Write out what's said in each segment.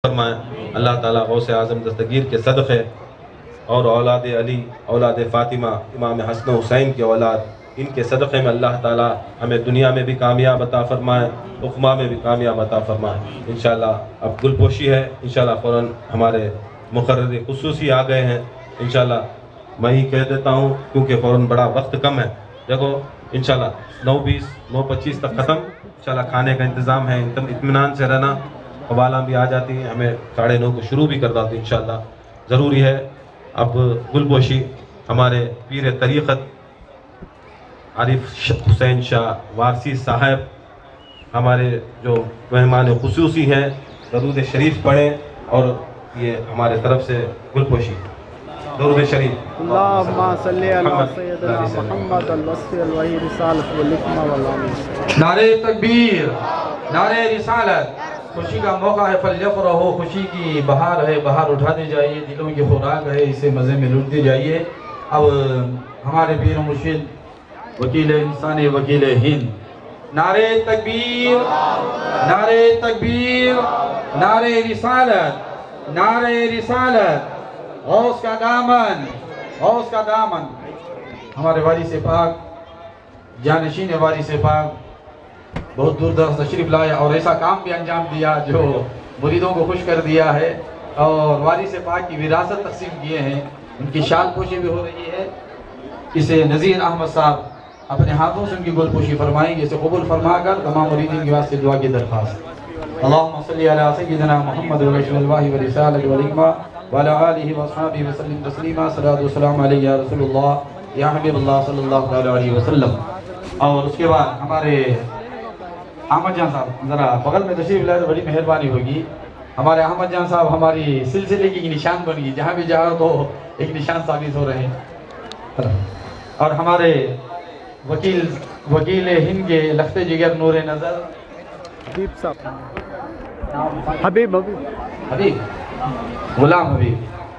فرمائیں اللہ تعالیٰ غوث اعظم دستگیر کے صدقے اور اولاد علی، اولاد فاطمہ، امام حسن و حسین کے اولاد، ان کے صدقے میں اللہ تعالیٰ ہمیں دنیا میں بھی کامیاب عطا فرمائے، عقبہ میں بھی کامیاب عطا فرمائے۔ انشاءاللہ اب گل پوشی ہے، انشاءاللہ فوراً ہمارے مقرر خصوصی آ گئے ہیں۔ انشاءاللہ میں ہی کہہ دیتا ہوں کیونکہ فوراً بڑا وقت کم ہے۔ دیکھو انشاءاللہ 9:20 9:25 تک ختم، انشاءاللہ کھانے کا انتظام ہے، اطمینان سے رہنا، قوالاں بھی آ جاتی ہیں، ہمیں 9:30 کو شروع بھی کر دیتے ہیں انشاءاللہ۔ ضروری ہے اب گل پوشی ہمارے پیر طریقت عارف حسین شاہ وارسی صاحب ہمارے جو مہمان خصوصی ہیں، درود شریف پڑھیں اور یہ ہمارے طرف سے گل پوشی درود شریف۔ اللہم صلی علی سیدنا محمد الوصف الوحی رسالت والحکمہ والعلم۔ نعرہ تکبیر، نعرہ رسالت۔ خوشی کا موقع ہے، فلیفرحوا، خوشی کی بہار ہے، بہار اٹھاتے جائیے، دلوں کی خوراک ہے، اسے مزے میں لٹتے جائیے۔ اب ہمارے پیر مرشد وکیل انسان وکیل ہند، نعرہ تکبیر، نعرہ تکبیر، نعرہ رسالت، نعرہ رسالت۔ غوث کا دامن، غوث کا دامن۔ ہمارے وارث پاک، جانشین وارث پاک بہت دور دراز تشریف لائے اور ایسا کام بھی انجام دیا جو مریدوں کو خوش کر دیا ہے، اور وارث پاک کی وراثت تقسیم کیے ہیں، ان کی شال پوشی بھی ہو رہی ہے۔ اسے نذیر احمد صاحب اپنے ہاتھوں سے ان کی گل پوشی فرمائیں گے، اسے قبول فرما کر تمام مریدین کے واسطے دعا کی درخواست۔ اللہم صلی علی سیدنا محمد الرسول اللہ ورسالت والحکمہ وعلی آلہ واصحابہ وسلم تسلیما۔ صلاۃ والسلام علیہ یا رسول اللہ یا حبیب اللہ صلی اللہ علیہ وسلم۔ اور اس کے بعد ہمارے احمد جان صاحب ذرا بغل میں تشریف لائے تو بڑی مہربانی ہوگی۔ ہمارے احمد جان صاحب ہماری سلسلے کی نشان بن گئی، جہاں بھی جاؤ تو ایک نشان ثابت ہو رہے ہیں۔ اور ہمارے وکیل ہند کے لخت جگر نور نظر حبیب صاحب، حبیب غلام حبیب،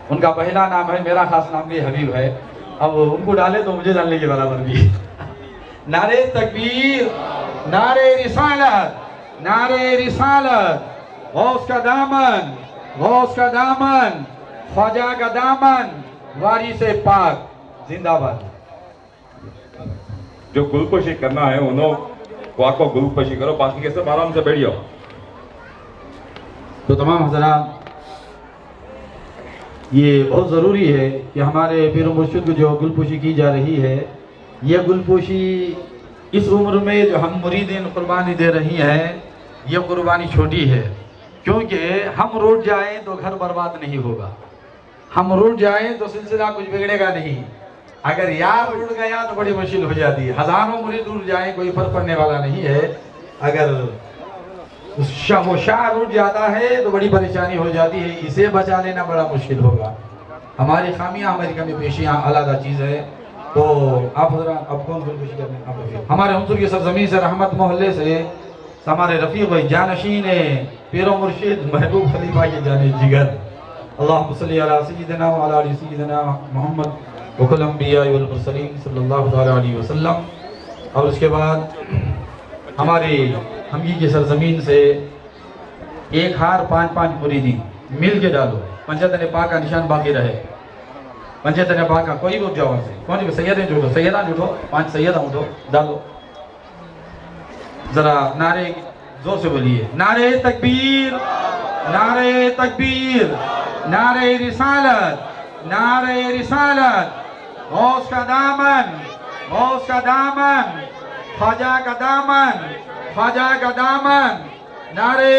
ان کا پہلا نام ہے، میرا خاص نام بھی حبیب ہے، اب ان کو ڈالے تو مجھے ڈالنے کے برابر بھی۔ نعرہ تکبیر، نعرہ رسالت، نعرہ رسالت۔ غوث کا دامن، غوث کا دامن، خواجہ کا دامن، وارث پاک زندہ باد۔ جو گل پوشی کرنا ہے انہوں کو آپ کو گل پوشی کرو، باقی کے سب آرام سے بیٹھ جاؤ۔ تو تمام حضرات، یہ بہت ضروری ہے کہ ہمارے پیر و مرشد کو جو گل پوشی کی جا رہی ہے، یہ گل پوشی اس عمر میں جو ہم مریدین قربانی دے رہی ہیں، یہ قربانی چھوٹی ہے، کیونکہ ہم روٹ جائیں تو گھر برباد نہیں ہوگا، ہم روٹ جائیں تو سلسلہ کچھ بگڑے گا نہیں۔ اگر یار روٹ گیا تو بڑی مشکل ہو جاتی ہے، ہزاروں مرید روٹ جائیں کوئی فرق پڑنے والا نہیں ہے، اگر وہ شاہ روٹ جاتا ہے تو بڑی پریشانی ہو جاتی ہے، اسے بچا لینا بڑا مشکل ہوگا۔ ہماری خامیاں، ہماری کمی پیشیاں علیحدہ چیز ہے۔ تو آپ حضرات اب کون گل پوشی کرنے ہیں؟ ہمارے عنصر کی سرزمین سے، رحمت محلے سے ہمارے رفیق بھائی، جانشین پیر و مرشد محبوب خلیفہ کے جانے جگر، اللہم صلی علی سیدنا و علی سیدنا محمد وکل انبیاء والمرسلین صلی اللہ علیہ وسلم۔ اور اس کے بعد ہماری ہمگی کی سرزمین سے ایک ہار 5 مریدین مل کے ڈالو، پنجتن پاک کا نشان باقی رہے، پنجتن پاک کا کوئی بھی اٹھ جاؤ سے، کون بھی سیدیں جھوٹو، سیدہ جھوٹو، 5 سیدہ اٹھو ڈالو۔ ذرا نعرے زور سے بولیے، نعرہ تکبیر، نعرہ تکبیر، نعرہ رسالت، نعرہ رسالت۔ غوث کا دامن، غوث کا دامن، خواجہ کا دامن، خواجہ کا دامن۔ نعرہ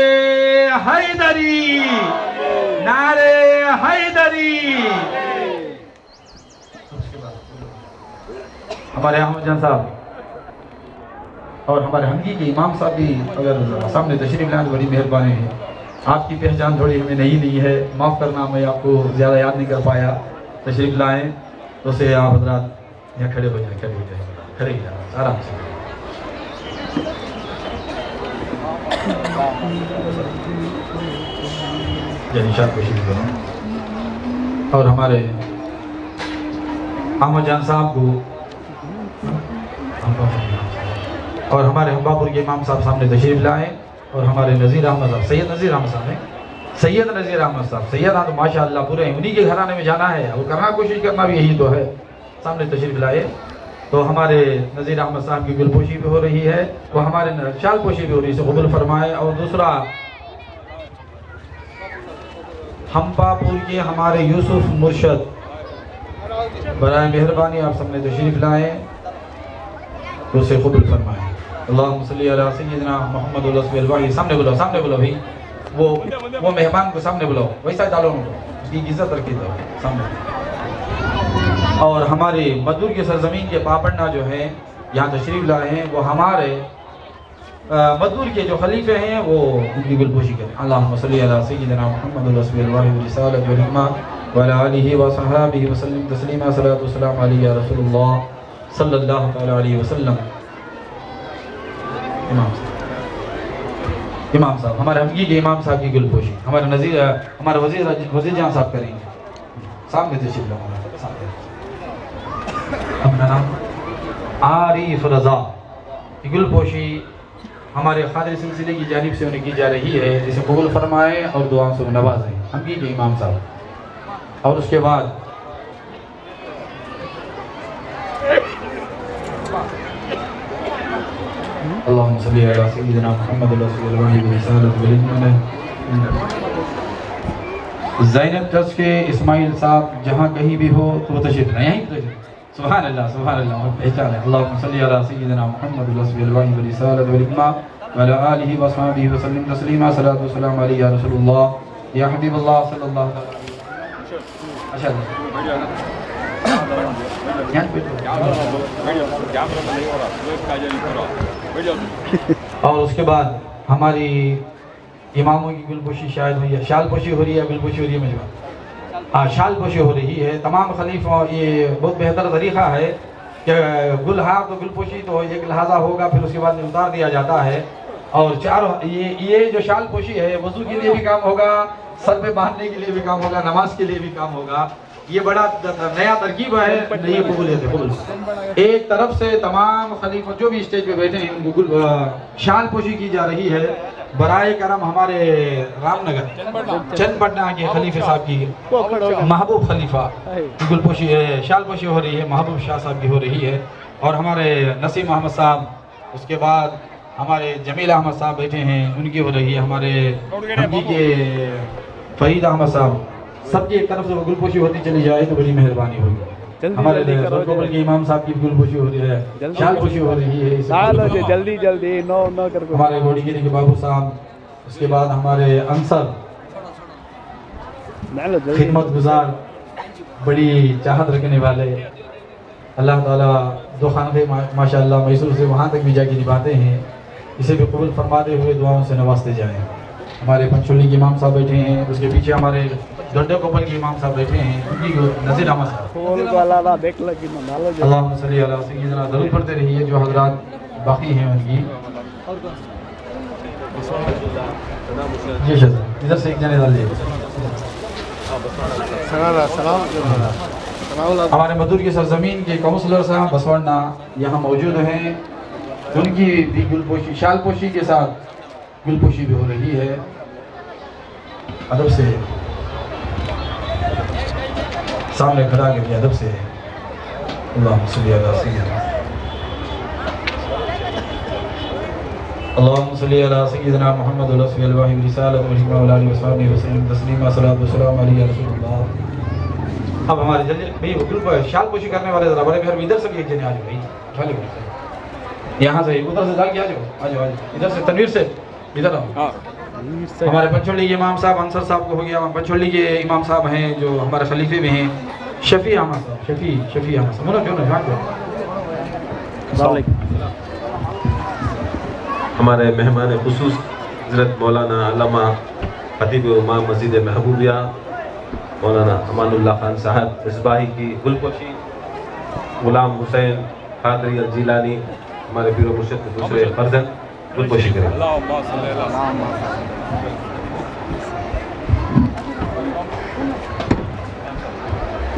حیدری، نعرہ حیدری۔ ہمارے احمد جان صاحب اور ہمارے ہنگی کے امام صاحب بھی اگر سامنے تشریف لائیں تو بڑی مہربانی ہے۔ آپ کی پہچان تھوڑی ہمیں نہیں ہے، معاف کرنا، میں آپ کو زیادہ یاد نہیں کر پایا۔ تشریف لائیں تو اسے آپ حضرات یہاں کھڑے ہو جائیں، کھڑے ہو جائیں، کھڑے ہو جائیں آرام سے۔ نشان کوشش کروں اور ہمارے احمد جان صاحب کو اور ہمارے ہمباپور کے امام صاحب سامنے تشریف لائیں، اور ہمارے نذیر احمد صاحب، سید نذیر احمد صاحب ہیں، سید نذیر احمد صاحب، سید تو ماشاءاللہ پورے انہی کے گھرانے میں جانا ہے اور کرنا کوشش کرنا بھی یہی تو ہے، سامنے تشریف لائے۔ تو ہمارے نذیر احمد صاحب کی گل پوشی بھی ہو رہی ہے، وہ ہمارے شال پوشی بھی ہو رہی ہے، اسے قبول فرمائے۔ اور دوسرا ہمپا پور کے ہمارے یوسف مرشد، برائے مہربانی آپ سامنے تشریف لائیں تو اسے قبول فرمائیں۔ اللہم صلی علی سیدنا محمد رسول اللہ۔ سامنے بلو، سامنے بلو بھی، وہ مہمان کو سامنے بلو، ویسا ڈالو ان کو، اس کی عزت رکھی دو سامنے۔ اور ہماری مدور کی سرزمین کے پاپڑنا جو ہیں یہاں تشریف لائے ہیں، وہ ہمارے مدور کے جو خلیفے ہیں وہ ان کی گل پوشی کریں۔ اللہم صلی علی سیدنا محمد رسول اللہ ورسالۃ والحکمہ وعلی آلہ وصحبہ وسلم تسلیما۔ صلاۃ والسلام علی یا رسول اللہ صلی اللہ تعالی علیہ وسلم۔ امام صاحب، ہمارے ہمگی کے امام صاحب کی گل پوشی ہمارے وزیر جہاں صاحب کریں گے، سامنے تشریف لاؤ۔ اپنا نام عارف رضا کی گل پوشی ہمارے خادر سلسلے کی جانب سے انہیں کی جا رہی ہے، جسے قبول فرمائے اور دعاؤں سے نوازیں ہمگی کے امام صاحب۔ اور اس کے بعد اللہم صلی علی سیدنا محمد رسول اللہ ورسالۃ والحکمہ۔ زینب ٹرسٹ کے اسماعیل صاحب جہاں کہیں بھی ہو تو وہ تشریف لائیں، یہیں تشریف۔ سبحان اللہ، سبحان اللہ، پہچان ہے۔ اللہم صلی علی سیدنا محمد رسول اللہ ورسالۃ والحکمہ وعلی آلہ وصحبہ وسلم تسلیما۔ صلاۃ والسلام علی یا رسول اللہ یا حبیب اللہ صلی اللہ علیہ وسلم۔ اور اس کے بعد ہماری اماموں کی گل پوشی شاید ہوئی ہے، شال پوشی ہو رہی ہے، گل پوشی ہو رہی ہے مجمع، شال پوشی ہو رہی ہے تمام خلیفوں۔ یہ بہت بہتر طریقہ ہے کہ گل ہار تو گل پوشی تو ایک لحاظہ ہوگا، پھر اس کے بعد اتار دیا جاتا ہے۔ اور چاروں یہ جو شال پوشی ہے وضو کے لیے بھی کام ہوگا، سر پہ باندھنے کے لیے بھی کام ہوگا، نماز کے لیے بھی کام ہوگا۔ یہ بڑا نیا ترکیب ہے، یہ قبولیت ہے، قبول۔ ایک طرف سے تمام خلیفہ جو بھی اسٹیج پہ بیٹھے ہیں ان کو شال پوشی کی جا رہی ہے۔ برائے کرم ہمارے رام نگر چند پٹنہ کے خلیفہ صاحب کی، محبوب خلیفہ کی گل پوشی ہے، شال پوشی ہو رہی ہے، محبوب شاہ صاحب کی ہو رہی ہے۔ اور ہمارے نسیم احمد صاحب، اس کے بعد ہمارے جمیل احمد صاحب بیٹھے ہیں، ان کی ہو رہی ہے۔ ہمارے ہمگی کے فرید احمد صاحب، سب کی ایک طرف سے وہ گل پوشی ہوتی چلی جائے تو بڑی مہربانی ہوگی۔ ہمارے زرکوبل کے امام صاحب کی گل پوشی ہو رہی ہے، شال پوشی ہو رہی ہے۔ جلدی جلدی نو کر کے ہمارے گوڑی گیری کے بابو صاحب، اس کے بعد ہمارے انصر خدمت گزار، بڑی چاہت رکھنے والے، اللہ تعالیٰ دو خانقاہ ماشاءاللہ میسور سے وہاں تک بھی جا کے نبھاتے ہیں، اسے بھی قبول فرماتے ہوئے دعاؤں سے نوازتے جائیں۔ ہمارے پنچولی کے امام صاحب بیٹھے ہیں، اس کے پیچھے ہمارے ڈنڈے کوپل کے امام صاحب بیٹھے ہیں، ان کی نذیر احمد صاحب۔ دیکھ لگی اللہم صلی علی سیدنا، ضرور پڑھتے رہیے جو حضرات باقی ہیں ان کی۔ جی شہزاد، ادھر سے ایک جنے ڈال دیجیے۔ ہمارے مدور کی سرزمین کے کونسلر صاحب بسورنا یہاں موجود ہیں، ان کی بھی گل پوشی، شال پوشی کے ساتھ گل پوشی بھی ہو رہی ہے۔ ادب سے سامنے کھڑا کر کے ادب سے اللہم صلی علی سیدنا، اللہم صلی علی سیدنا محمد رسول اللہ ورسالۃ والحکمہ وعلی آلہ وصحبہ وسلم تسلیما۔ صلاۃ والسلام علی یا رسول اللہ۔ اب ہمارے جلدی بھائی گل شال پوشی کرنے والے ذرا بڑے مہربانی ادھر سے بھی ایک جنے آ جاؤ بھائی، چلے یہاں سے ادھر سے ڈال کے آ جاؤ، آ جاؤ ادھر سے، تنویر سے ادھر آؤ۔ ہمارے پنچولی کے امام صاحب انصر صاحب کو ہو گیا، پنچولی کے امام صاحب ہیں جو ہمارے خلیفے میں ہیں، شفیع احمد صاحب، شفیع احمد صاحب، جو ہمارے مہمان خصوص حضرت مولانا علامہ خطیب امام مسجد محبوبیہ مولانا امان اللہ خان صاحب مصباحی کی گل پوشی، غلام حسین قادری الجیلانی ہمارے پیر و مرشد کے دوسرے فرزند گل پوشی کریں۔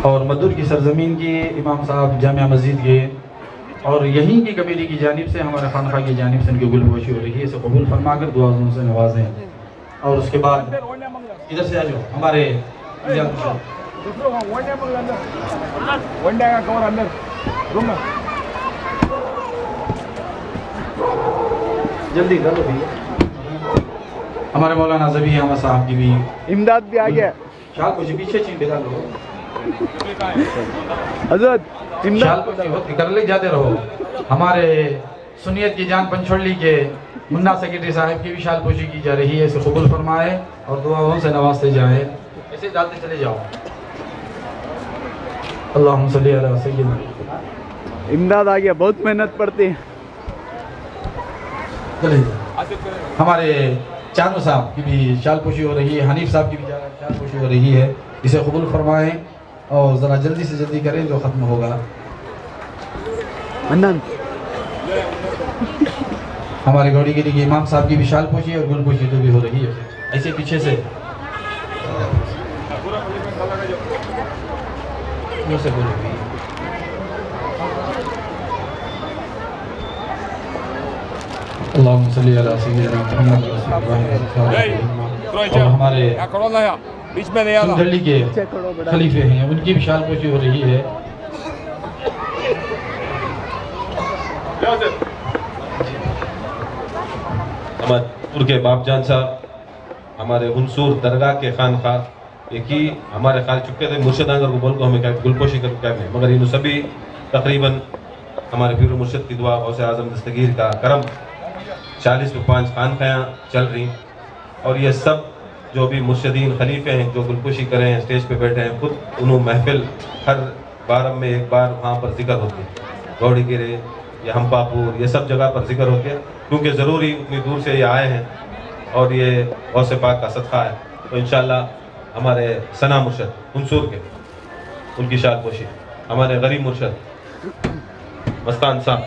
اور مدور کی سرزمین کی امام صاحب جامعہ مسجد کے اور یہیں کی کمیٹی کی جانب سے، ہمارے خانقاہ کی جانب سے ان کی گل پوشی ہو رہی ہے، اسے قبول فرما کر دعاؤں سے نوازیں۔ اور اس کے بعد ادھر سے آ جاؤ ہمارے جلدی کرو ہمارے مولانا زبی احمد صاحب کی بھی امداد بھی آ گیا شال کچھ پیچھے چین بتا لو حضرت شال امداد کو کر لے جاتے رہو ہمارے سنیت کی جان پنچھوڑلی کے منا سیکرٹری صاحب کی بھی شال پوشی کی جا رہی ہے، اسے قبول فرمائے اور دعاؤں سے نوازتے جائیں، ایسے ڈالتے چلے جاؤ۔ اللہم صلی علی سیدنا امداد آ گیا، بہت محنت پڑتی ہے۔ چلے ہمارے چانو صاحب کی بھی شال پوشی ہو رہی ہے، حنیف صاحب کی بھی شال پوشی ہو رہی ہے، اسے قبول فرمائیں اور ذرا جلدی سے جلدی کریں جو ختم ہوگا۔ منن ہمارے گوڑی گیری کے امام صاحب کی بھی شال پوشی اور گل پوشی تو بھی ہو رہی ہے، ایسے پیچھے سے اللہم صلی علی سیدنا محمد اور ہمارے دلی کے خلیفے ہیں، ان کی بھی شال پوشی ہو رہی ہے۔ احمد کے باپ جان صاحب ہمارے ہنسور درگاہ کے خانخواہ ایک ہی ہمارے خیال چکے تھے، مرشد آنگر کو بول کو ہمیں گلپوشی کر کرنے، مگر انہوں سبھی تقریباً ہمارے پیر و مرشد کی دعا غوث اعظم دستگیر کا کرم 40 میں 5 خانخواہیں چل رہی، اور یہ سب جو بھی مرشدین خلیفے ہیں جو گلپوشی کریں اسٹیج پہ بیٹھے ہیں، خود انہوں محفل ہر بارم میں ایک بار وہاں پر ذکر ہوتی ہے، گوڑی گرے یا ہمپاپور یہ سب جگہ پر ذکر ہوتے ہیں، کیونکہ ضروری اتنی دور سے یہ آئے ہیں اور یہ غوث پاک کا صدقہ ہے، تو انشاءاللہ ہمارے ثنا مرشد ہنسور کے ان کی شال پوشی، ہمارے غریب مرشد مستان صاحب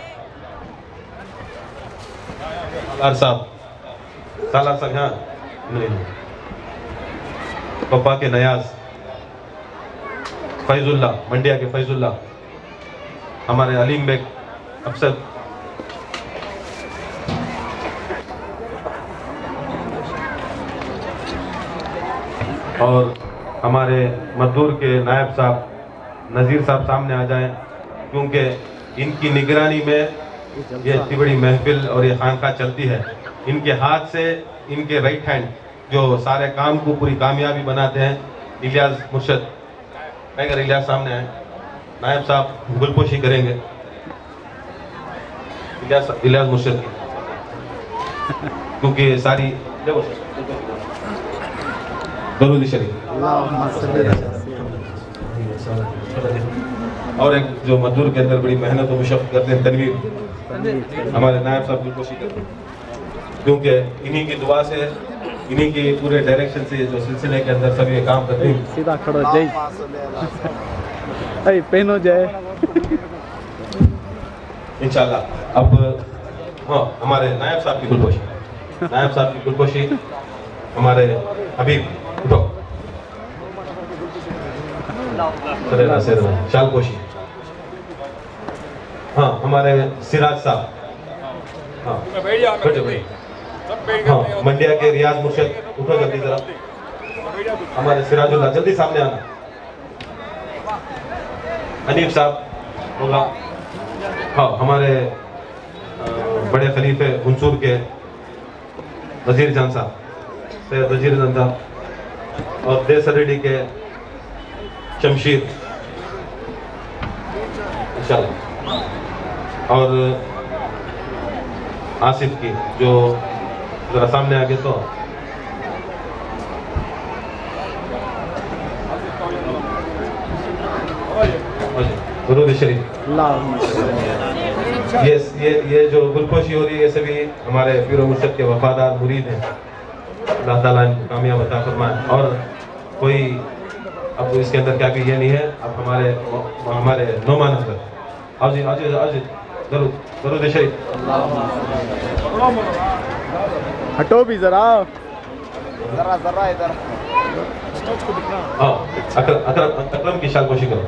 سالار صاحب یہاں نہیں، پپا کے نیاز فیض اللہ منڈیا کے فیض اللہ، ہمارے علیم بیگ افسر اور ہمارے مزدور کے نائب صاحب نذیر صاحب سامنے آ جائیں، کیونکہ ان کی نگرانی میں یہ اتنی بڑی محفل اور یہ خانقاہ چلتی ہے، ان کے ہاتھ سے ان کے رائٹ ہینڈ جو سارے کام کو پوری کامیابی بناتے ہیں، الیاس مرشد اگر الیاس سامنے آئیں، نائب صاحب گلپوشی کریں گے الیاس مرشد کی، کیونکہ ساری درود شریف اور ایک جو مزدور کے اندر بڑی محنت و مشقت کرتے ہیں تنویر، ہمارے نائب صاحب گلپوشی کرتے ہیں، کیونکہ انہی کی دعا سے انہی کی پورے ڈائریکشن سے جو سلسلے کے اندر سب یہ کام کرتے ہیں۔ سیدھا کھڑو جائی اے پہنو جائے انشاءاللہ۔ اب ہاں ہمارے نائب صاحب کی گلپوشی، نائب صاحب کی گلپوشی ہمارے حبیب اٹھو شال پوشی، ہاں ہمارے سراج صاحب، ہاں منڈیا کے ریاض مرشد اٹھو جلدی ذرا، ہمارے سراج اللہ جلدی سامنے آنا، حنیف صاحب ہوگا، ہاں ہمارے بڑے خلیفے ہنسور کے وزیر جان صاحب سید وزیر جان صاحب، اور دیسر ریڈی کے شمشیر انشاءاللہ، اور آصف کی جو ذرا سامنے آگے تو درود شریف۔ یہ جو گلپوشی ہو رہی ہے یہ سبھی ہمارے پیر و مرشد کے وفادار مرید ہیں، اللہ تعالیٰ ان کو کامیاب عطا فرمائے، اور کوئی اب اس کے اندر کیا کہ یہ نہیں ہے، اب ہمارے نعمان حضرت آؤ جی آؤ جی آؤ جی درود شریف، ہٹو بھی ذرا ذرا ادھر، ہاں اکرم کی شال پوشی کرو،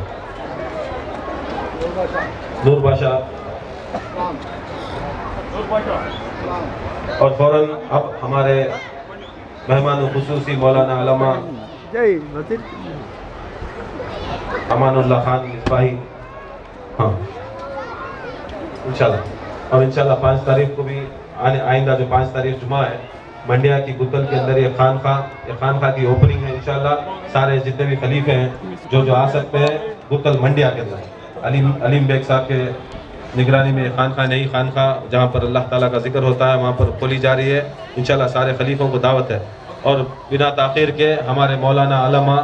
نور بادشاہ، اور فوراً اب ہمارے مہمان خصوصی مولانا علامہ جی وزیر امان اللہ خان مصباحی، ہاں انشاءاللہ. اور انشاءاللہ 5 تاریخ کو بھی آئندہ جو 5 تاریخ جمعہ ہے، منڈیا کی گتل کے اندر یہ خانخواہ کی اوپننگ ہے. انشاءاللہ سارے جتنے بھی خلیفے ہیں جو آ سکتے ہیں گتل منڈیا کے اندر، علیم بیگ صاحب کے نگرانی میں خانخواہ، نئی خانخواہ جہاں پر اللہ تعالیٰ کا ذکر ہوتا ہے وہاں پر کھولی جا رہی ہے. انشاءاللہ سارے خلیفوں کو دعوت ہے. اور بنا تاخیر کے ہمارے مولانا علامہ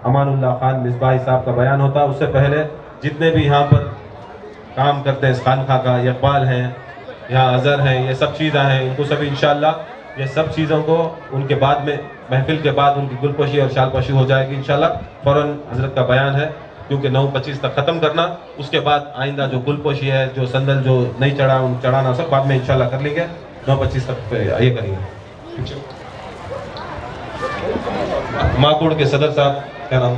امان اللہ خان مصباحی صاحب کا بیان ہوتا ہے. اس سے پہلے جتنے بھی یہاں پر کام کرتے ہیں اس خانخواہ کا، اقبال ہیں، یہاں اظہر ہیں، یہ سب چیزیں ہیں، ان کو سبھی انشاءاللہ یہ سب چیزوں کو ان کے بعد میں محفل کے بعد ان کی گل پوشی اور شال پوشی ہو جائے گی انشاءاللہ. فوراً حضرت کا بیان ہے کیونکہ 9:25 تک ختم کرنا. اس کے بعد آئندہ جو گل پوشی ہے، جو سندل جو نہیں چڑھانا سب بعد میں انشاءاللہ کر لیں گے. 9:25 تک یہ کریں گے. ماکوڑ کے صدر صاحب کیا نام؟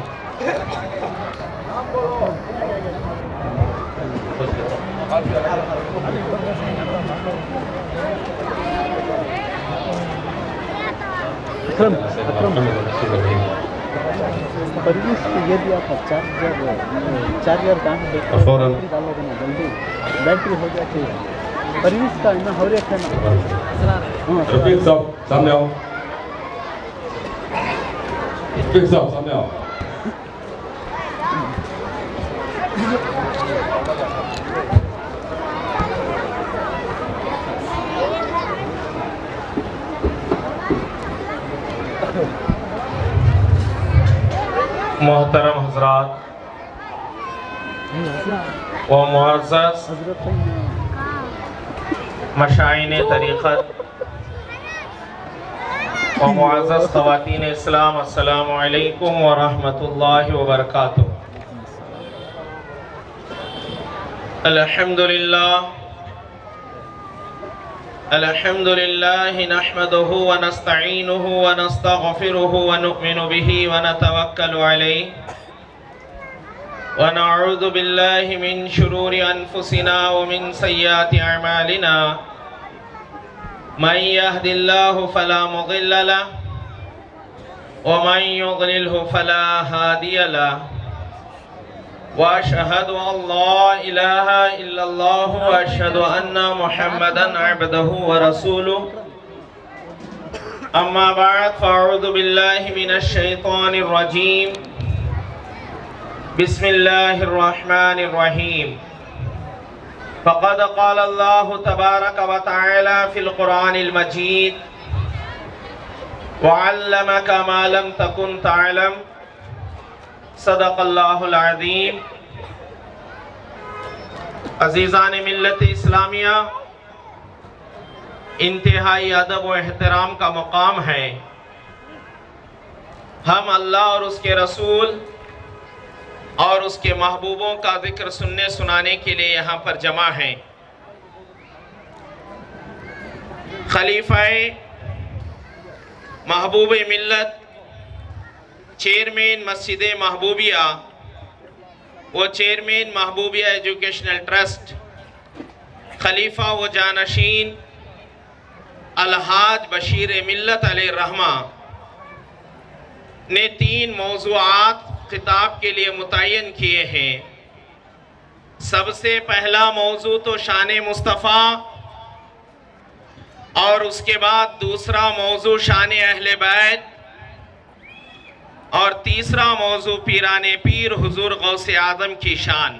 پرویز کو یہ دیا تھا چارجر فوراً جلدی بیٹری ہو جاتی ہے. پرویز کا نا ہو رہا ہے. رفیق صاحب سامنے آؤ. رفیق صاحب سامنے آؤ. محترم حضرات و معزز مشائن طریقت و معزز خواتین اسلام، السلام علیکم ورحمۃ اللہ وبرکاتہ. الحمد للہ نحمده ونستعینه ونستغفره ونؤمن به ونتوکل علیہ ونعوذ باللہ من شرور انفسنا ومن سیئات اعمالنا. من يهد الله فلا مضل له ومن يضلله فلا هادي له وأشهد أن لا إله إلا الله وأشهد أن محمدا عبده ورسوله. أما بعد فأعوذ بالله من الشيطان الرجيم. بسم الله الرحمن الرحيم. فقد قال الله تبارك وتعالى في القرآن المجيد وعلمك ما لم تكن تعلم. صدق اللہ العظیم. عزیزان ملت اسلامیہ، انتہائی ادب و احترام کا مقام ہے. ہم اللہ اور اس کے رسول اور اس کے محبوبوں کا ذکر سننے سنانے کے لیے یہاں پر جمع ہیں. خلیفہ محبوب ملت، چیئرمین مسجد محبوبیہ و چیئرمین محبوبیہ ایجوکیشنل ٹرسٹ، خلیفہ و جانشین الحاج بشیر ملت علیہ الرحمہ نے 3 موضوعات خطاب کے لیے متعین کیے ہیں. سب سے پہلا موضوع تو شان مصطفیٰ، اور اس کے بعد دوسرا موضوع شان اہل بیت، اور تیسرا موضوع پیران پیر حضور غوث اعظم کی شان.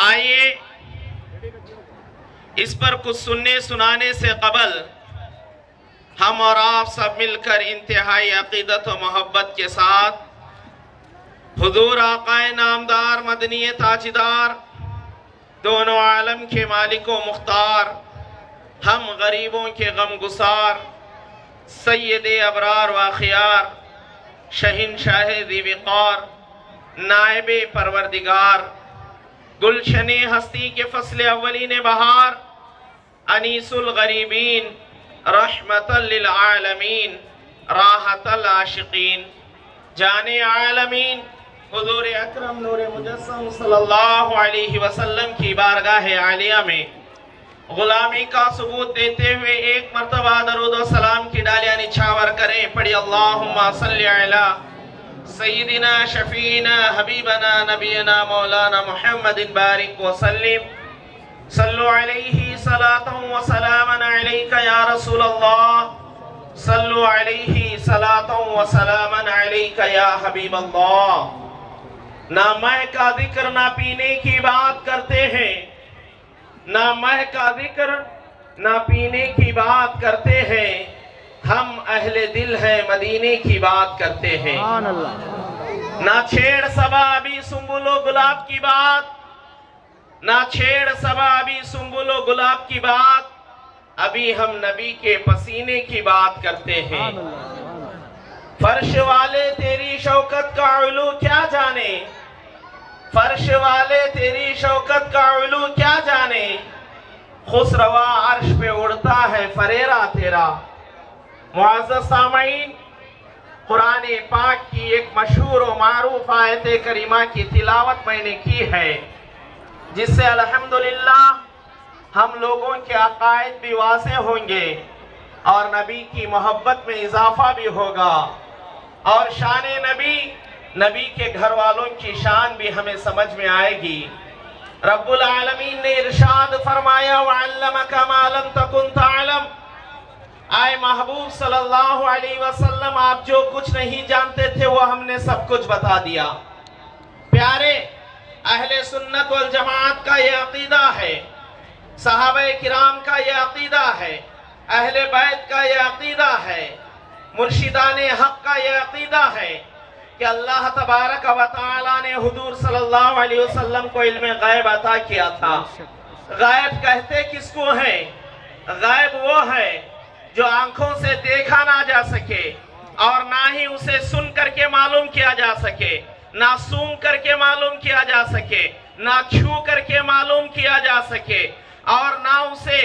آئیے اس پر کچھ سننے سنانے سے قبل ہم اور آپ سب مل کر انتہائی عقیدت و محبت کے ساتھ حضور آقا نامدار مدنی تاجدار، دونوں عالم کے مالک و مختار، ہم غریبوں کے غم گسار، سید ابرار و اخیار، شہنشاہ ذی وقار، نائب پروردگار، گلشن ہستی کے فصل اولین بہار، انیس الغریبین، رحمت للعالمین، راحت العاشقین، جان عالمین حضور اکرم نور مجسم صلی اللہ علیہ وسلم کی بارگاہ عالیہ میں غلامی کا ثبوت دیتے ہوئے ایک مرتبہ درود و سلام کی ڈالیاں نچھاور کریں. پڑھی اللہم صلی علی سیدنا شفیعنا حبیبنا نبینا مولانا محمد بارک وسلم. صلو علیہ صلاۃ و سلام علیک یا رسول اللہ. صلو علیہ صلاۃ و سلام علیک یا حبیب اللہ. نہ مہ کا ذکر نہ پینے کی بات کرتے ہیں، نہ مہ کا ذکر نہ پینے کی بات کرتے ہیں. ہم اہل دل ہیں، مدینے کی بات کرتے ہیں. سبحان اللہ. نہ چھیڑ صبا ابھی سنبل و گلاب کی بات، نہ چھیڑ صبا ابھی سنبل و گلاب کی بات. ابھی ہم نبی کے پسینے کی بات کرتے ہیں. فرش والے تیری شوکت کا علو کیا جانے، فرش والے تیری شوکت کا علو کیا جانے. خسروا عرش پہ اڑتا ہے فریرہ تیرا. معزز سامعین، قرآن پاک کی ایک مشہور و معروف آیت کریمہ کی تلاوت میں نے کی ہے، جس سے الحمدللہ ہم لوگوں کے عقائد بھی واضح ہوں گے اور نبی کی محبت میں اضافہ بھی ہوگا، اور شان نبی، نبی کے گھر والوں کی شان بھی ہمیں سمجھ میں آئے گی. رب العالمین نے ارشاد فرمایا وَعَلَّمَكَ مَا لَمْ تَكُنْ تَعْلَمْ. اے محبوب صلی اللہ علیہ وسلم، آپ جو کچھ نہیں جانتے تھے وہ ہم نے سب کچھ بتا دیا. پیارے، اہل سنت والجماعت کا یہ عقیدہ ہے، صحابہ کرام کا یہ عقیدہ ہے، اہل بیت کا یہ عقیدہ ہے، مرشدان حق کا یہ عقیدہ ہے کہ اللہ تبارک و تعالی نے حضور صلی اللہ علیہ وسلم کو علم غیب عطا کیا تھا. غیب کہتے کس کو ہیں؟ غیب وہ ہے جو آنکھوں سے دیکھا نہ جا سکے اور نہ ہی اسے سن کر کے معلوم کیا جا سکے، نہ سونگ کر کے معلوم کیا جا سکے، نہ چھو کر کے معلوم کیا جا سکے، اور نہ اسے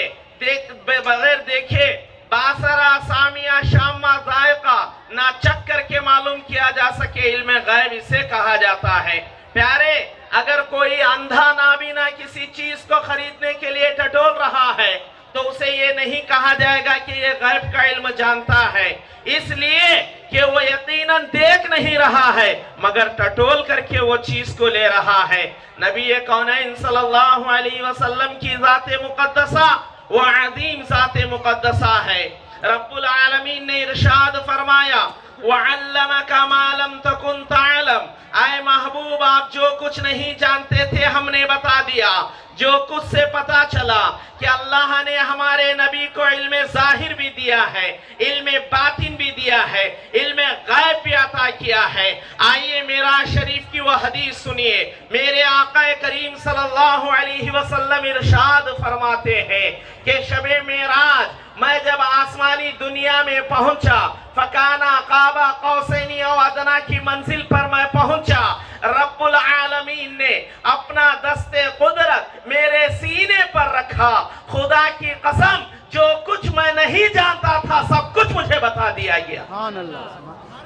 بغیر دیکھے باصرہ سامیہ شامہ ذائقہ نہ چکھ کر کے معلوم کیا جا سکے. علم غیب اسے کہا جاتا ہے. پیارے، اگر کوئی اندھا نابینا کسی چیز کو خریدنے کے لیے ٹٹول رہا ہے تو اسے یہ نہیں کہا جائے گا کہ یہ غیب کا علم جانتا ہے، اس لیے کہ وہ یقیناً دیکھ نہیں رہا ہے مگر ٹٹول کر کے وہ چیز کو لے رہا ہے. نبی کونین صلی اللہ علیہ وسلم کی ذات مقدسہ وہ عظیم ذات مقدسہ ہے. رب العالمین نے ارشاد فرمایا وَعَلَّمَكَ مَا لَمْ تَكُنْ تَعْلَمْ. اے محبوب، آپ جو کچھ نہیں جانتے تھے ہم نے بتا دیا. جو کچھ سے پتا چلا کہ اللہ نے ہمارے نبی کو علم ظاہر بھی دیا ہے، علم باطن بھی دیا ہے، علم غیب بھی عطا کیا ہے. آئیے معراج شریف کی وہ حدیث سنیے. میرے آقا کریم صلی اللہ علیہ وسلم ارشاد فرماتے ہیں کہ شب معراج میں جب آسمانی دنیا میں پہنچا، فکانا قاب قوسین او ادنا کی منزل پر میں پہنچا، رب العالمین نے اپنا دست قدرت میرے سینے پر رکھا. خدا کی قسم، جو کچھ میں نہیں جانتا تھا سب کچھ مجھے بتا دیا گیا. سبحان اللہ.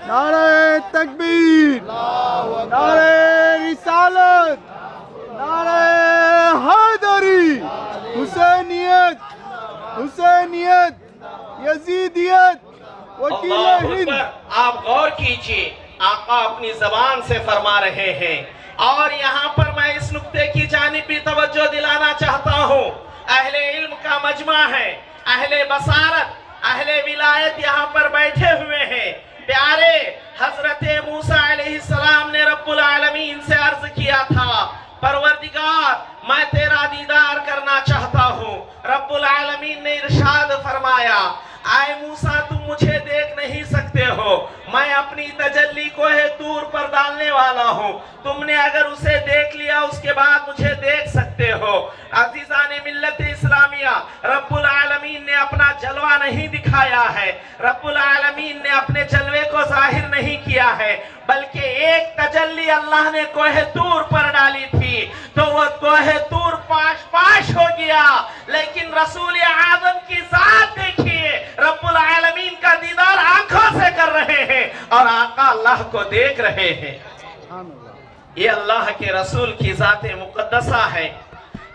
نعرہ تکبیر، نعرہ رسالت، نعرہ حیدری، حسینیت، حسینیت، یزیدیت، وکیل ہند. آپ غور کیجئے، آقا اپنی زبان سے فرما رہے ہیں. اور یہاں پر میں اس نقطے کی جانب بھی توجہ دلانا چاہتا ہوں. اہل علم کا مجمع ہے، اہل بصارت، اہل ولایت یہاں پر بیٹھے ہوئے ہیں. پیارے، حضرت موسیٰ علیہ السلام نے رب العالمین سے عرض کیا تھا پروردگار میں تیرا دیدار کرنا چاہتا ہوں. رب العالمین نے ارشاد فرمایا اے موسیٰ، تم مجھے دیکھ نہیں سکتے ہو، میں اپنی تجلی کوہ طور پر ڈالنے والا ہوں. تم نے اگر اسے دیکھ لیا اس کے بعد مجھے دیکھ سکتے ہو. عزیزان ملت اسلامیہ، رب العالمین نے اپنا جلوہ نہیں دکھایا ہے، رب العالمین نے اپنے جلوے کو ظاہر نہیں کیا ہے، بلکہ ایک تجلی اللہ نے کوہ طور پر ڈالی تھی تو وہ کوہ طور پاش پاش ہو گیا. لیکن رسول اعظم کی ذات دیکھیے، رب العالمین کا دیدار آنکھوں سے کر رہے ہیں اور آقا اللہ کو دیکھ رہے ہیں. یہ اللہ کے رسول کی ذات مقدسہ ہے.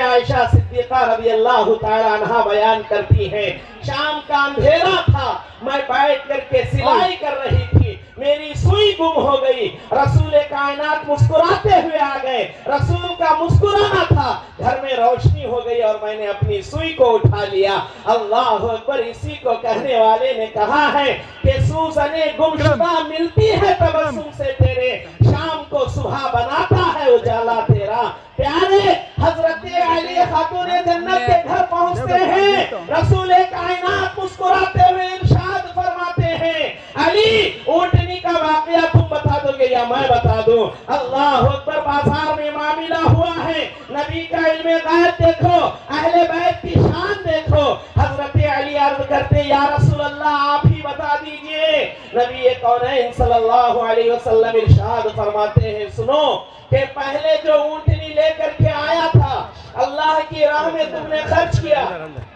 عائشہ صدیقہ رضی اللہ تعالی عنہا بیان کرتی ہیں، شام کا اندھیرا تھا، میں بیٹھ کر کے سلائی کر رہی تھی، میری سوئی گم ہو گئی، رسول کائنات مسکراتے ہوئے آ گئے، رسول کا مسکرانا تھا، گھر میں روشنی ہو گئی اور میں نے اپنی سوئی کو اٹھا لیا۔ اللہ اکبر، اسی کو کہنے والے نے کہا ہے کہ سوزنیں گمشدہ ملتی ہے تبسم سے تیرے، شام کو صبح بناتا ہے اجالا تیرا۔ پیارے حضرت علی خاتون جنت کے گھر پہنچتے ہیں، رسول کائنات مسکراتے ہوئے ارشاد فرماتے ہیں، علی اونٹنی کا واقعہ تم بتا دو گے یا میں بتا دوں؟ اللہ اکبر، بازار میں معاملہ ہوا ہے، نبی کا علم غیب دیکھو، اہل بیت کی شان دیکھو۔ حضرت علی عرض کرتے، یا رسول اللہ آپ ہی بتا دیجئے۔ نبی کونین صلی اللہ علیہ وسلم ارشاد فرماتے ہیں، سنو کہ پہلے جو اونٹنی لے کر کے آیا تھا، اللہ کی راہ میں تم نے خرچ کیا،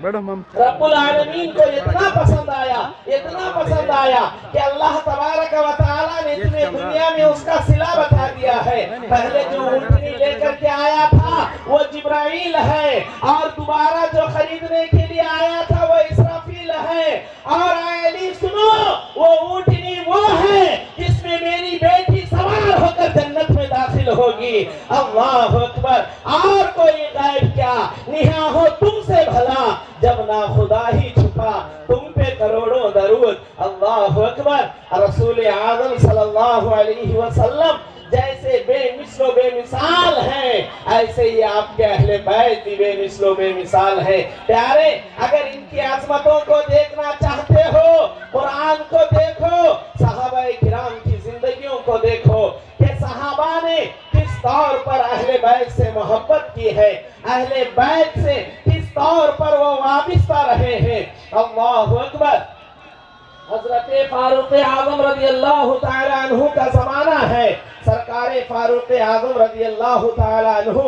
رب العالمین کو اتنا پسند آیا کہ اللہ تبارک و تعالی نے تمہیں دنیا میں اس کا صلہ بتا دیا ہے۔ پہلے جو اونٹنی لے کر کے آیا تھا وہ جبرائیل ہے، اور دوبارہ جو خریدنے کے لیے آیا تھا وہ اسرافیل ہے، اور علی سنو، وہ اونٹنی وہ ہے جس میں میری بیٹی سوار ہو کر جنت میں داخل ہوگی۔ اللہ اکبر، اور کوئی غیب کیا، نہا ہو تم سے بھلا، جب نہ خدا ہی چھپا تم پہ کروڑوں درود۔ اللہ اکبر، رسول اعظم صلی اللہ علیہ وسلم جیسے بے مثل و بے مثال ہیں، ایسے ہی آپ کے اہل بیت بھی بے مثل و بے مثال ہے۔ پیارے، اگر ان کی عظمتوں کو دیکھنا چاہتے ہو، قرآن کو دیکھو، صحابہ کرام کی زندگیوں کو دیکھو کہ صحابہ نے کس طور پر اہل بیت سے محبت کی ہے، اہل بیت سے کس طور پر وہ وابستہ رہے ہیں۔ اللہ اکبر، حضرت فاروق اعظم رضی اللہ تعالی عنہ کا زمانہ ہے، سرکار فاروق اعظم رضی اللہ تعالی عنہ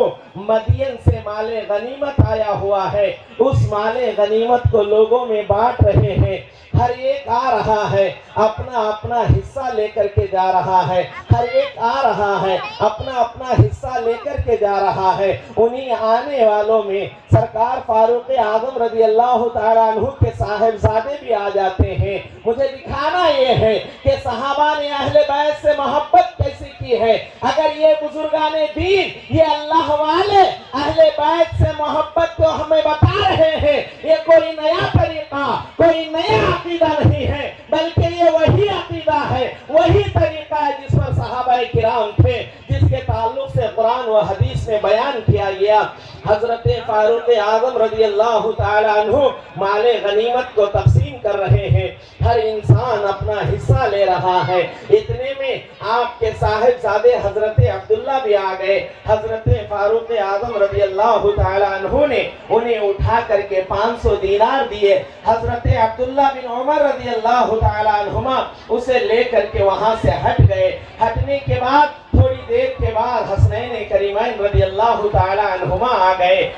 مدین سے مال غنیمت آیا ہوا ہے، اس مال غنیمت کو لوگوں میں بانٹ رہے ہیں، ہر ایک آ رہا ہے اپنا اپنا حصہ لے کر کے جا رہا ہے، ہر ایک آ رہا ہے اپنا اپنا حصہ لے کر کے جا رہا ہے۔ انہی آنے والوں میں سرکار فاروق اعظم رضی اللہ تعالی عنہ کے صاحبزادے بھی آ جاتے ہیں۔ مجھے دکھانا یہ ہے کہ صحابہ نے اہل بیت سے محبت کیسی کی ہے۔ اگر یہ بزرگان دین، یہ اللہ والے اہل بیت سے محبت کو ہمیں بتا رہے ہیں، یہ کوئی نیا طریقہ، کوئی نیا عقیدہ نہیں ہے، بلکہ یہ وہی عقیدہ ہے، وہی طریقہ ہے جس پر صحابہ کرام تھے، جس کے تعلق سے قرآن و حدیث میں بیان کیا گیا۔ حضرت فاروق اعظم رضی اللہ تعالی عنہ مال غنیمت کو تقسیم کر رہے ہیں، ہر انسان اپنا حصہ لے رہا ہے۔ اتنے میں آپ کے صاحبزادے حضرت عبداللہ بھی آ گئے۔ حضرت فاروق اعظم رضی اللہ تعالی عنہ نے انہیں اٹھا کر کے 500 دینار دیے۔ حضرت عبداللہ بن عمر رضی اللہ تعالی عنہما اسے لے کر کے وہاں سے ہٹ گئے۔ ہٹنے کے بعد تھوڑی دیر کے بعد حسنین کریمین رضی اللہ تعالی عنہما آ گئے۔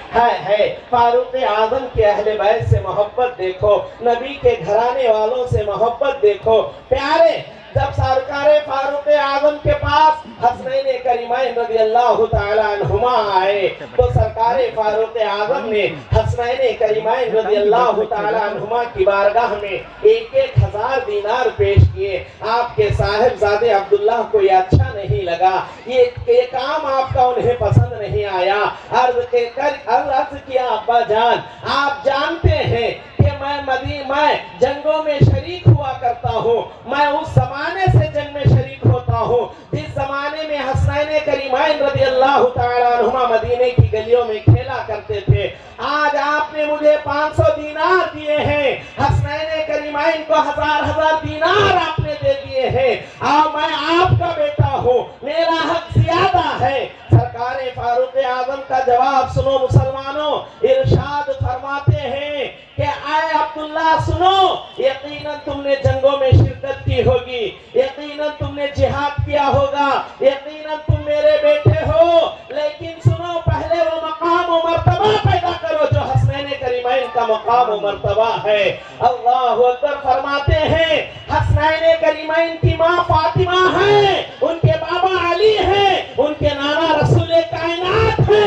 ہے فاروق اعظم کے اہل بیت سے محبت دیکھو، نبی کے گھرانے والوں سے محبت دیکھو۔ پیارے، جب سرکار فاروق اعظم کے پاس حسنین کریمین رضی اللہ تعالی عنہما آئے تو سرکار فاروق اعظم نے حسنین کریمین رضی اللہ تعالی عنہما کی بارگاہ میں 1000 دینار پیش کیے۔ آپ کے صاحبزادے عبداللہ کو یہ اچھا نہیں لگا، یہ کام آپ کا انہیں پسند نہیں آیا۔ عرض کیا، ابا جان آپ جانتے ہیں کہ میں جنگوں میں شریک ہوا کرتا ہوں، میں اس زمانے سے جنگ میں شریک ہوتا ہوں جس زمانے میں حسنین کریمین رضی اللہ تعالی عنہما مدینے کی گلیوں میں کھیلا کرتے تھے۔ آج آپ نے مجھے 500 دینار دیے ہیں، حسنین کریمین کو 1000 دینار آپ نے دے دیے ہیں، اور میں آپ کا بیٹا ہوں، میرا حق زیادہ ہے۔ سرکار فاروق اعظم کا جواب سنو مسلمانوں، ارشاد فرماتے ہیں کہ اے عبداللہ سنو، یقیناً تم نے جنگوں میں شرکت کی ہوگی، یقیناً تم نے جہاد کیا ہوگا، یقیناً تم میرے بیٹے ہو، لیکن سنو پہلے وہ مقام و مرتبہ پیدا کرو جو حسنین کریمین کا مقام و مرتبہ ہے۔ اللہ اکبر، فرماتے ہیں حسنین کریمین کی ماں فاطمہ ہے، ان کے بابا علی ہیں، ان کے نانا رسول کائنات ہیں۔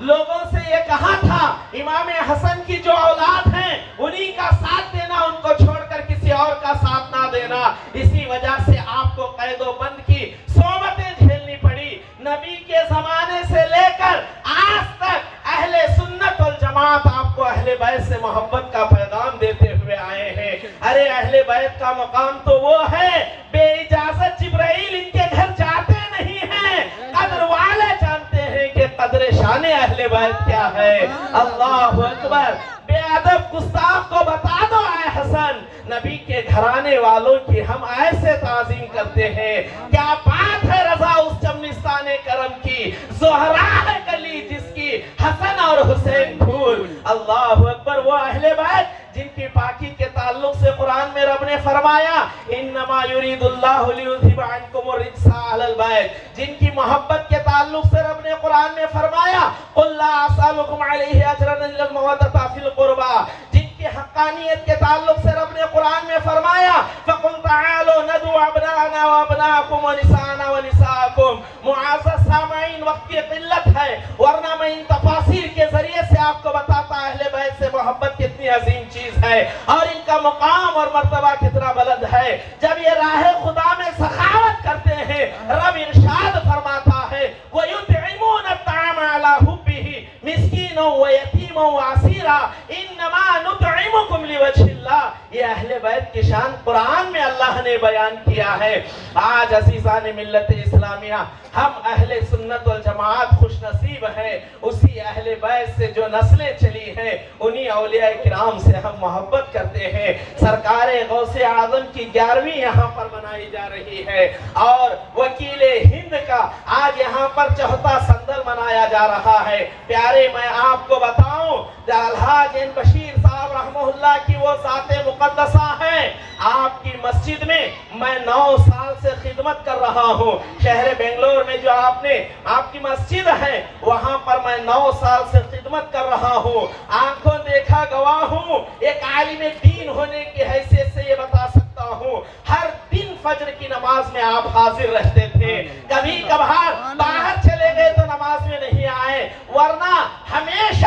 لوگوں سے یہ کہا تھا امام حسن کی جو اولاد ہیں انہی کا ساتھ دینا، ان کو چھوڑ کر کسی اور کا ساتھ نہ دینا. اسی وجہ سے آپ کو قید و بند کی صحبتیں جھیلنی پڑی. نبی کے زمانے سے لے کر آج تک اہل سنت والجماعت آپ کو اہل بیت سے محبت کا پیغام دیتے ہوئے آئے ہیں. ارے اہل بیت کا مقام تو وہ ہے بے اجازت جبرائیل ان کے گھر جاتے نہیں ہیں. قدر والے جانتے ہیں کہ قدر شان اہل بیت کیا ہے. اللہ اکبر. بے ادب گستاخ کو بتا دو اے حسن نبی کے گھرانے والوں کی ہم ایسے تعظیم کرتے ہیں. کیا بات ہے رضا اس چمنستان کرم کی، زہرا ہے کلی جس کی حسن اور حسین پھول. اللہ اکبر. وہ اہل بیت جن کی پاکی کے تعلق سے قرآن میں رب نے فرمایا انما یرید اللہ لیذھب عنکم الرجس اہل البیت، جن کی محبت کے تعلق سے رب نے قرآن میں فرمایا قل لا اسألکم علیہ اجرا الا المودۃ فی القربى، جن کی حقانیت کے تعلق سے رب نے قرآن میں فرمایا فقل تعالوا ندعو ابناءنا وابناءکم ونساءنا ونساءکم. معزز سامعین وقت کی قلت ہے ورنہ میں ان تفاسیر کے ذریعے سے آپ کو بتاتا اہل بیت سے محبت کتنی عظیم چیز ہے اور ان کا مقام اور مرتبہ کتنا بلند ہے. جب یہ راہ خدا میں سخاوت کرتے ہیں رب ارشاد فرماتا ہے وَيُطْعِمُونَ الطَّعَامَ عَلَى حُبِّهِ مِسْكِينًا وَيَتِيمًا وَأَسِيرًا إِنَّمَا نُطْعِمُكُمْ لِوَجْهِ اللَّهِ. یہ اہل بیت کی شان قرآن میں اللہ نے بیان کیا ہے. آج عزیزان ملت اسلامیہ ہم اہل سنت والجماعت خوش نصیب ہیں. اسی اہل بیت سے جو نسلیں چلی ہیں انہی اولیاء کرام سے ہم محبت کرتے ہیں. سرکار غوث اعظم کی 11ویں یہاں پر منائی جا رہی ہے اور وکیل ہند کا آج یہاں پر 4واں سندل منایا جا رہا ہے. پیارے میں آپ کو بتاؤں الحاج این بشیر صاحب رحمہ اللہ کی وہ ذات مقدسہ ہے. آپ کی مسجد میں میں 9 سال سے خدمت کر رہا ہوں. شہر بنگلور میں جو آپ کی مسجد ہے وہاں پر میں 9 سال سے خدمت کر رہا ہوں. آنکھوں دیکھا گواہ ہوں. ایک عالم دین ہونے کی حیثیت سے یہ بتا سکتا ہوں ہر دن فجر کی نماز میں آپ حاضر رہتے تھے. کبھی کبھار باہر چلے گئے تو نماز میں نہیں آئے ورنہ ہمیشہ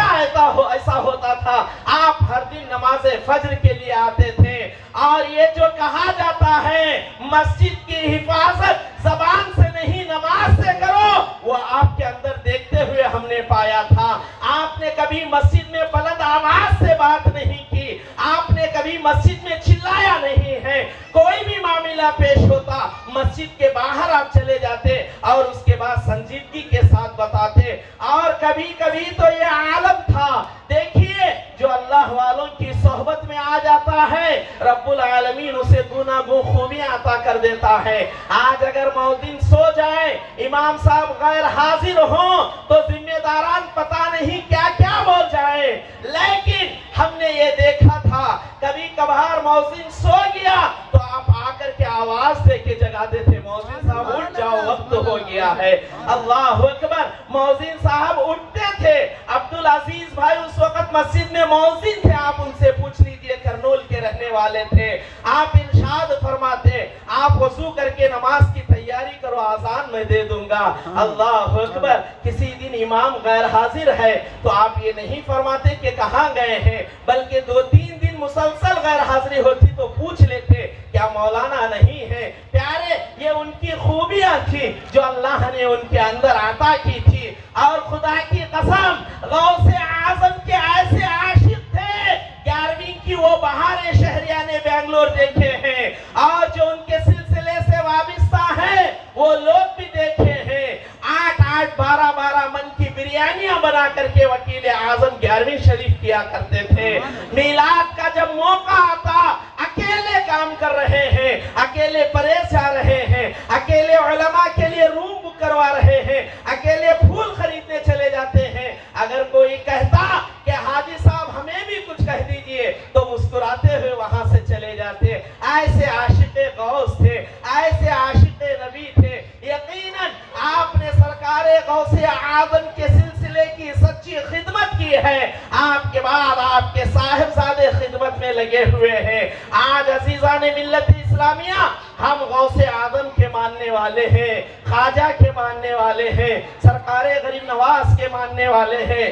ایسا ہوتا تھا آپ ہر دن نماز فجر کے لیے آتے تھے. اور یہ جو کہا جاتا ہے مسجد کی حفاظت زبان سے نہیں نماز سے کرو وہ آپ کے اندر دیکھتے ہوئے ہم نے پایا تھا. آپ نے کبھی مسجد میں بلند آواز سے بات نہیں کی، آپ نے کبھی مسجد میں چلایا نہیں ہے. کوئی بھی معاملہ پیش ہوتا مسجد کے باہر آپ چلے جاتے اور اس کے بعد سنجیدگی کے ساتھ بتاتے. اور کبھی کبھی تو یہ عالم تھا. دیکھیے جو اللہ والوں کی صحبت میں آ جاتا ہے رب العالمین اسے گناگوں خوبیاں عطا کر دیتا ہے. آج اگر مؤذن سو جائے امام صاحب غیر حاضر ہوں تو ذمہ داران پتہ نہیں کیا کیا بول جائے. لیکن ہم نے یہ دیکھا تھا کبھی کبھار مؤذن سو گیا تو آپ آ کر کے آواز دے کے جگاتے تھے مؤذن صاحب اٹھ جاؤ وقت ہو گیا ہے. اللہ اکبر. مؤذن صاحب اٹھتے تھے. عبدالعزیز بھائی اس وقت مسجد میں مؤذن تھے، آپ ان سے پوچھ لیجئے، کرنول کے رہنے والے تھے. آپ ارشاد فرماتے آپ وضو کر کے نماز کی تیاری کرو آذان میں دے دوں گا. اللہ اکبر. کسی دن امام غیر حاضر ہے تو آپ یہ نہیں فرماتے کہ کہاں گئے ہیں بلکہ 2-3 دن مسلسل غیر حاضری ہوتی تو پوچھ لیتے کیا مولانا نہیں ہے. پیارے یہ ان کی خوبیاں تھی جو اللہ نے ان کے اندر عطا کی تھی. اور خدا کی قسم غوث اعظم کے ایسے عاشق تھے 11ویں کی وہ بہاریں شہریان بنگلور دیکھے ہیں اور جو ان کے سلسلے سے وابستہ ہیں وہ لوگ بھی دیکھے ہیں. 8-8 12-12 من کی بریانیاں بنا کر کے وکیل اعظم 11ویں شریف کیا کرتے تھے. میلاد کا جب موقع آتا اکیلے کام کر رہے ہیں، اکیلے پریس جا رہے ہیں، اکیلے علماء کے لیے روم بک کروا رہے ہیں، اکیلے پھول خریدنے چلے جاتے ہیں. اگر کوئی کہتا کہ حاجی صاحب ہمیں بھی کچھ کہہ دیجئے تو مسکراتے ہوئے وہاں سے چلے جاتے. ایسے عاشق غوث تھے، ایسے عاشق نبی تھے. یقیناً آپ نے سرکار غوث اعظم کے سلسلے کی سچی خدمت کی ہے. آپ کے بعد آپ کے صاحبزادے خدمت میں لگے ہوئے ہیں. آج عزیزان ملت اسلام اسلامیہ ہم غوث اعظم کے ماننے والے ہیں، خواجہ کے ماننے والے ہیں، سرکار غریب نواز کے ماننے والے ہیں۔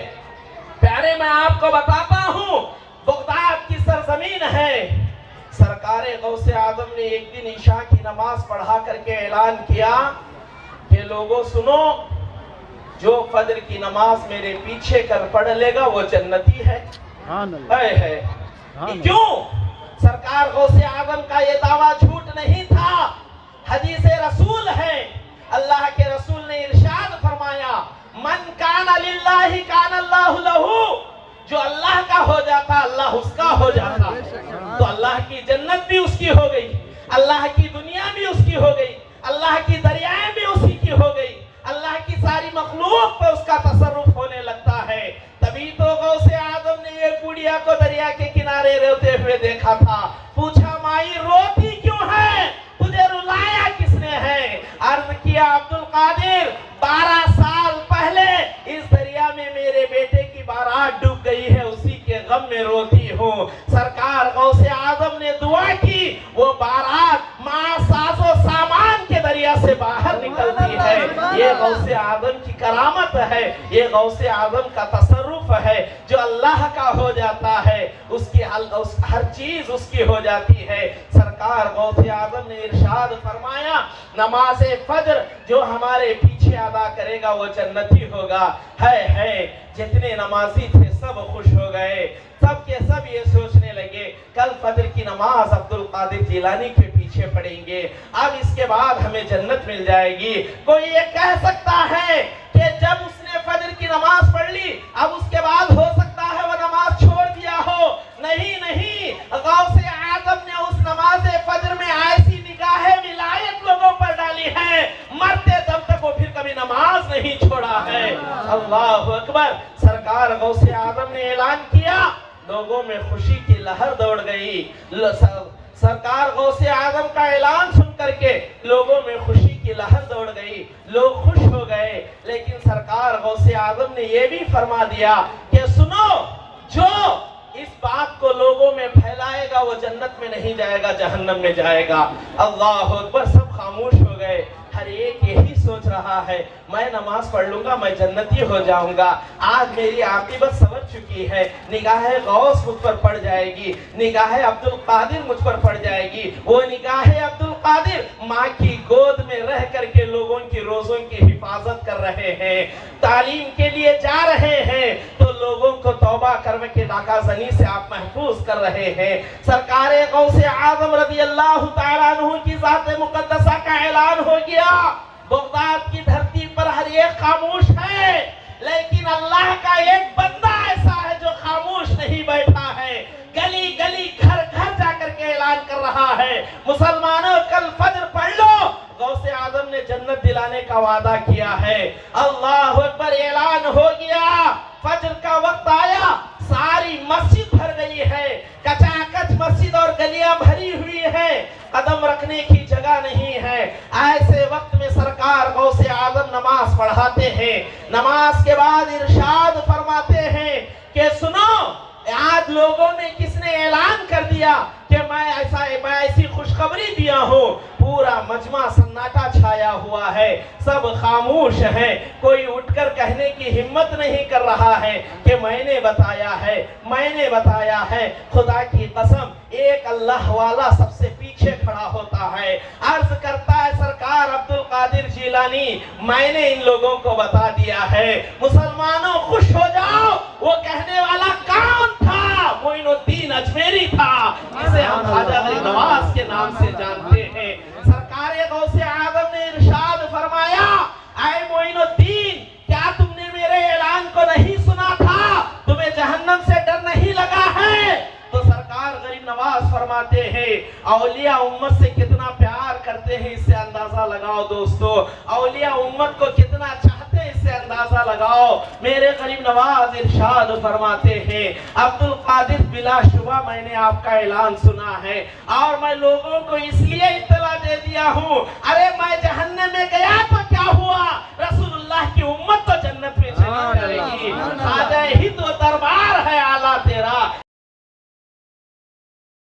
پیارے میں آپ کو بتاتا ہوں، بغداد کی سرزمین ہے، سرکار غوث اعظم نے ایک دن عشاء کی نماز پڑھا کر کے اعلان کیا کہ لوگوں سنو، جو فجر کی نماز میرے پیچھے کر پڑھ لے گا وہ جنتی ہے۔ کیوں؟ سرکار غوث اعظم کا یہ دعویٰ جھوٹ نہیں تھا، حدیث رسول ہے، اللہ کے رسول نے ارشاد فرمایا من کان للہ کان اللہ لہو، جو اللہ کا ہو جاتا اللہ اس کا ہو جاتا۔ تو اللہ کی جنت بھی اس کی ہو گئی، اللہ کی دنیا بھی اس کی ہو گئی، اللہ کی دریائیں بھی اسی کی ہو گئی، اللہ کی ساری مخلوق پہ اس کا تصرف ہونے لگتا ہے۔ تبھی تو غوث اعظم نے ایک بڑھیا کو دریا کے کنارے روتے ہوئے دیکھا تھا، پوچھا مائی روتی کیوں ہے، تجھے رلایا کس نے ہے؟ عرض کیا عبد القادر 12 سال پہلے اس دریا میں میرے بیٹے کی بارات ڈوب گئی ہے، اسی کے غم میں روتی ہوں۔ سرکار غوث اعظم نے دعا کی، وہ بارات ماں ساز و سامان کے دریا سے باہر نکلتی ہے۔ یہ غوث اعظم کی کرامت ہے، یہ غوث اعظم کا تصرف ہے، جو اللہ کا ہو جاتا ہے اس کی ہر چیز اس کی ہو جاتی ہے۔ سرکار غوث اعظم نے ارشاد فرمایا نماز فجر جو ہمارے پیچھے ادا کرے گا وہ جنتی ہوگا۔ ہے جتنے نمازی تھے سب خوش ہو گئے، سب کے سب یہ سوچنے لگے کل فجر کی نماز عبد القادر جیلانی کے پیچھے پڑھیں گے، اب اس کے بعد ہمیں جنت مل جائے گی۔ کوئی یہ کہہ سکتا ہے کہ جب اس نے فجر کی نماز پڑھ لی اب اس کے بعد ہو سکتا ہے وہ نماز چھوڑ دیا ہو؟ نہیں، غوث اعظم نے اس نماز فجر میں ایسی نگاہ ولایت لوگوں پر ڈالی ہے، مرتے دم تک وہ پھر کبھی نماز نہیں چھوڑا ہے۔ اللہ اکبر۔ سرکار غوث اعظم نے اعلان کیا، لوگوں میں خوشی کی لہر دوڑ گئی۔ سرکار غوث اعظم کا اعلان سن کر کے لوگوں میں خوشی کی لہر دوڑ گئی، لوگ خوش ہو گئے۔ لیکن سرکار غوث اعظم نے یہ بھی فرما دیا کہ سنو، جو اس بات کو لوگوں میں پھیلائے گا وہ جنت میں نہیں جائے گا، جہنم میں جائے گا۔ اللہ اکبر۔ سب خاموش ہو گئے، ہر ایک یہی سوچ رہا ہے میں نماز پڑھ لوں گا میں جنتی ہو جاؤں گا، آج میری عاقبت سنور چکی ہے، نگاہ غوث مجھ پر پڑ جائے گی، نگاہ عبد القادر مجھ پر پڑ جائے گی۔ وہ نگاہ عبد القادر ماں کی گود میں رہ کر کے لوگوں کی روزوں کی حفاظت کر رہے ہیں، تعلیم کے لیے جا رہے ہیں تو لوگوں کو توبہ کر کے ڈاکہ زنی سے آپ محفوظ کر رہے ہیں۔ سرکار غوث اعظم رضی اللہ تعالیٰ عنہ کی ذات مقدسہ کا اعلان ہو گیا، بغداد کی دھرتی پر ہر ایک خاموش ہے، لیکن اللہ کا ایک بندہ ایسا ہے جو خاموش نہیں بیٹھا ہے، گلی گلی گھر گھر جا کر کے اعلان کر رہا ہے مسلمانوں کل فجر پڑھ لو، غوث اعظم نے جنت دلانے کا وعدہ کیا ہے۔ اللہ اکبر۔ اعلان ہو گیا، فجر کا وقت آیا، ساری مسجد بھر گئی ہے، کچا کچ مسجد اور گلیاں بھری ہوئی ہے، قدم رکھنے کی جگہ نہیں ہے۔ ایسے وقت میں سرکار غوث اعظم نماز پڑھاتے ہیں، نماز کے بعد ارشاد فرماتے ہیں کہ سنو، آج لوگوں نے کس نے اعلان کر دیا کہ میں ایسی خوشخبری دیا ہوں، پورا مجمع سناٹا چھایا ہوا ہے، سب خاموش ہیں، کوئی اٹھ کر کہنے کی ہمت نہیں کر رہا ہے کہ میں نے بتایا ہے۔ خدا کی قسم ایک اللہ والا سب سے پیچھے کھڑا ہوتا ہے، عرض کرتا ہے سرکار عبد القادر جیلانی میں نے ان لوگوں کو بتا دیا ہے، مسلمانوں خوش ہو جاؤ۔ وہ کہنے والا کون تھا؟ معین الدین اجمیری تھا، جسے ہم خواجہ غریب نواز کے نام سے جانتے ہیں۔ سرکار غوث اعظم نے ارشاد فرمایا، اے معین الدین کیا تم نے میرے اعلان کو نہیں سنا تھا؟ تمہیں جہنم سے ڈر نہیں لگا ہے؟ تو سرکار غریب نواز فرماتے ہیں اولیاء امت سے کتنا پیار کرتے ہیں اس سے اندازہ لگاؤ دوستو، اولیاء امت کو کتنا چاہتے ہیں اس سے اندازہ لگاؤ۔ میرے غریب نواز ارشاد فرماتے ہیں عبد القادر بلا شبہ میں نے آپ کا اعلان سنا ہے اور میں لوگوں کو اس لیے اطلاع دے دیا ہوں، ارے